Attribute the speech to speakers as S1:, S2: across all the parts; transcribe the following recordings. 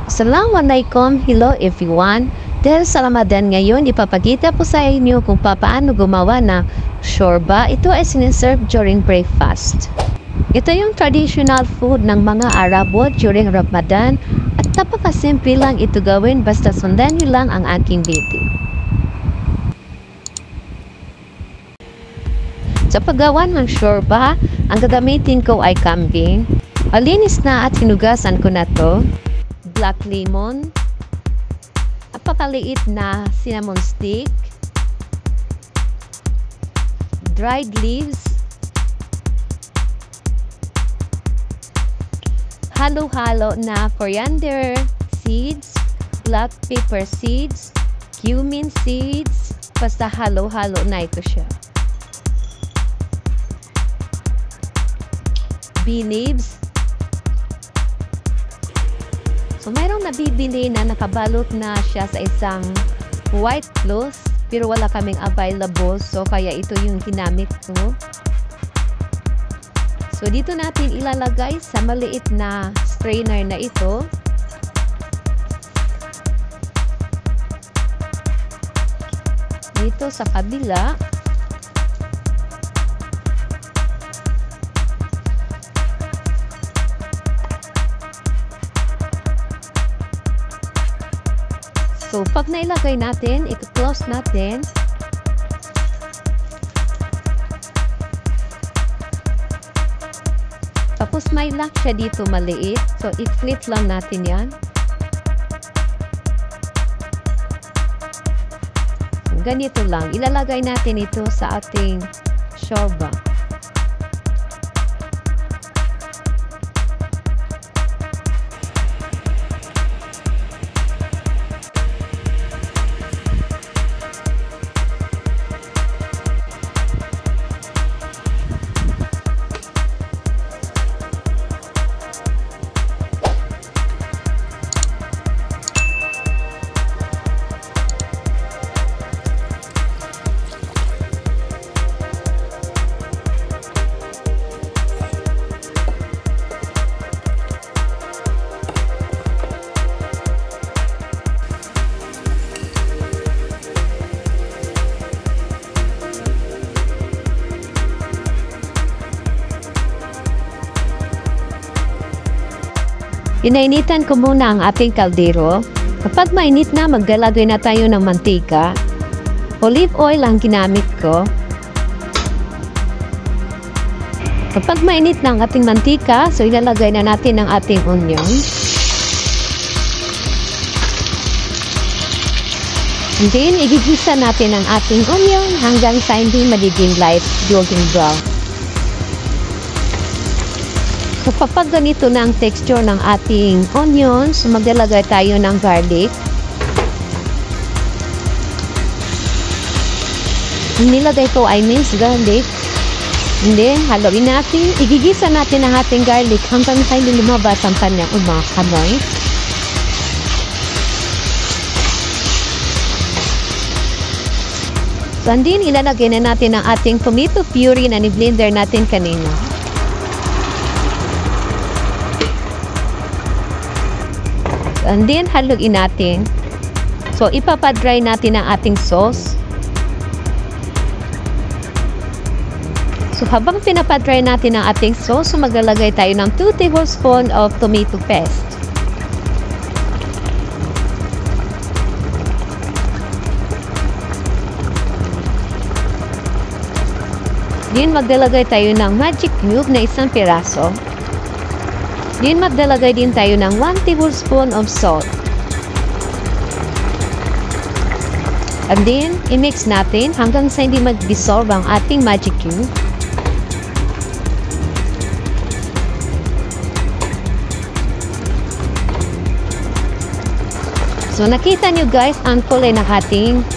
S1: Assalamualaikum, hello everyone. Dahil sa Ramadan ngayon, ipapakita po sa inyo kung paano gumawa ng shorba. Ito ay siniserve during breakfast. Ito yung traditional food ng mga Arabo during Ramadan at napakasimple lang ito gawin basta sundan nyo lang ang aking video. Sa paggawa ng shorba, ang gagamitin ko ay kambing. Malinis na at hinugasan ko na to. Black lemon, napakaliit na cinnamon stick, dried leaves, halo-halo na coriander seeds, black pepper seeds, cumin seeds, basta halo-halo na ito siya. Bay leaves. So, mayroong nabibili na nakabalot na siya sa isang white cloth, pero wala kaming available. So, kaya ito yung ginamit ko. So, dito natin ilalagay sa maliit na strainer na ito. Dito sa kabila. So, pag nailagay natin, i-close natin. Tapos may lock siya dito maliit. So, i-flip lang natin yan. Ganito lang. Ilalagay natin ito sa ating shorba. Inainitan ko muna ang ating kaldero. Kapag mainit na, maglalagay na tayo ng mantika. Olive oil ang ginamit ko. Kapag mainit na ang ating mantika, so ilalagay na natin ang ating onion. And then, igigisa natin ang ating onion hanggang sa hindi magiging light golden brown. So, kapag ganito na ang texture ng ating onions, maglalagay tayo ng garlic. Nilagay ko ay minced garlic. And then, haluin natin. Igigisa natin ang ating garlic hanggang sa hindi lumabas ang kanyang umakamoy. So, and then, ilalagay na natin ang ating tomato puree na ni-blender natin kanina. And then, haluin natin. So, ipapadry natin ang ating sauce. So, habang pinapadry natin ang ating sauce, so maglalagay tayo ng 2 tablespoons of tomato paste. Then, maglalagay tayo ng magic cube na 1 piraso. Then, maglalagay din tayo ng 1 tablespoon of salt. And then, i-mix natin hanggang sa hindi mag-dissolve ang ating magic cube. So, nakita nyo guys, ang kulay ng ating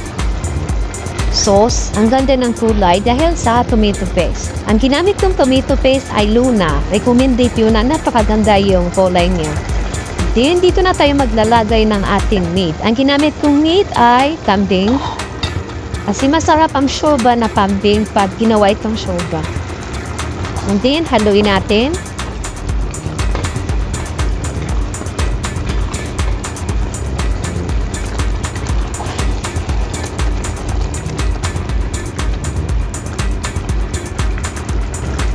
S1: sauce. Ang ganda ng kulay dahil sa tomato paste. Ang ginamit kong tomato paste ay Luna. Recommended yun na napakaganda yung kulay niya. Then, dito na tayo maglalagay ng ating meat. Ang ginamit kong meat ay kambing. Kasi masarap ang shorba na kambing pag ginawa itong shorba. And then, haluin natin.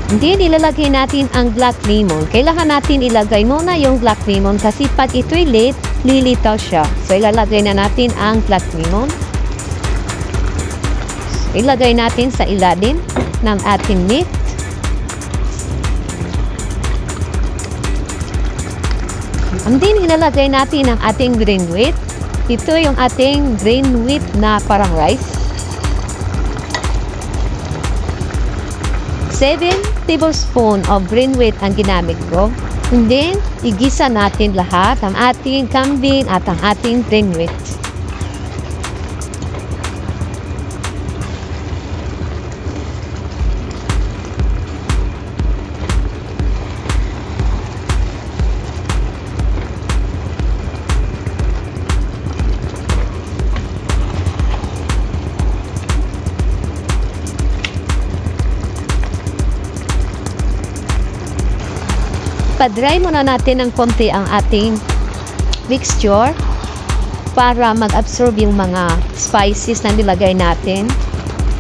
S1: Then, ilalagay natin ang black lemon. Kailangan natin ilagay muna yung black lemon kasi pag ito'y late, lilitaw siya. So, ilalagay na natin ang black lemon. So, ilagay natin sa ilalim ng ating meat. And then, ilalagay natin ang ating green wheat. Ito yung ating green wheat na parang rice. 7 tablespoon of green wheat ang ginamit ko. And then, igisa natin lahat ang ating kambing at ang ating green wheat. Pa-dry muna natin ng konti ang ating mixture para mag-absorb yung mga spices na nilagay natin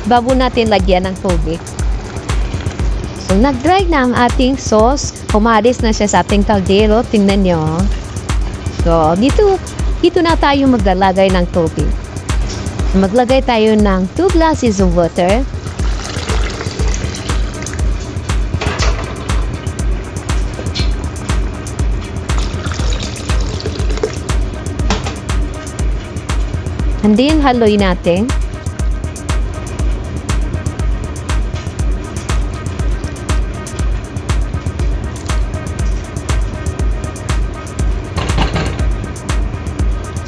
S1: bago natin lagyan ng tubig. So, nag-dry na ang ating sauce. Umalis na siya sa ating kaldero. Tingnan nyo. So, dito na tayo maglalagay ng tubig. Maglagay tayo ng 2 glasses of water. And then, haluin natin.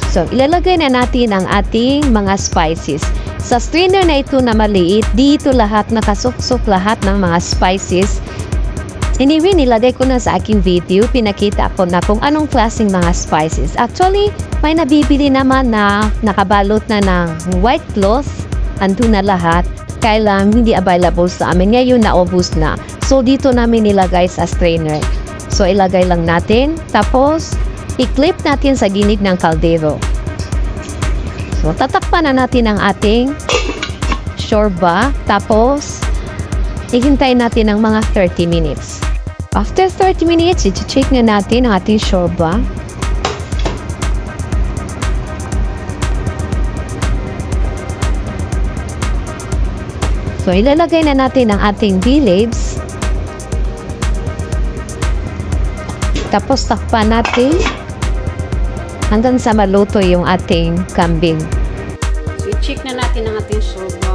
S1: So, ilalagay na natin ang ating mga spices. Sa strainer na ito na maliit, dito lahat nakasuksok lahat ng mga spices. Anyway, nilagay ko na sa aking video, pinakita ko na kung anong klaseng mga spices. Actually, may nabibili naman na nakabalot na ng white cloth. Andun na lahat. Kaya lang, hindi available sa amin. Ngayon, naubos na. So, dito namin nilagay sa strainer. So, ilagay lang natin. Tapos, i-clip natin sa gilid ng kaldero. So, tatakpan na natin ang ating shorba. Tapos, ihintay natin ng mga 30 minutes. After 30 minutes, i-check na natin ang ating shorba. So, ilalagay na natin ang ating bay leaves. Tapos, takpan natin hanggang sa maluto yung ating kambing.
S2: So, i-check na natin ang ating shorba.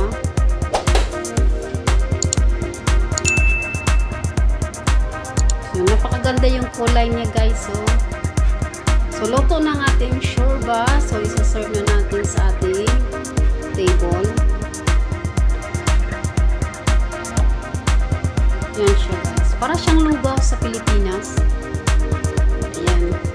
S2: So, napakaganda yung kulay niya, guys. So, luto na ang ating shorba. So, isa-serve na natin sa ating table. Yan siya, guys. Para siyang lugaw sa Pilipinas. Ayan.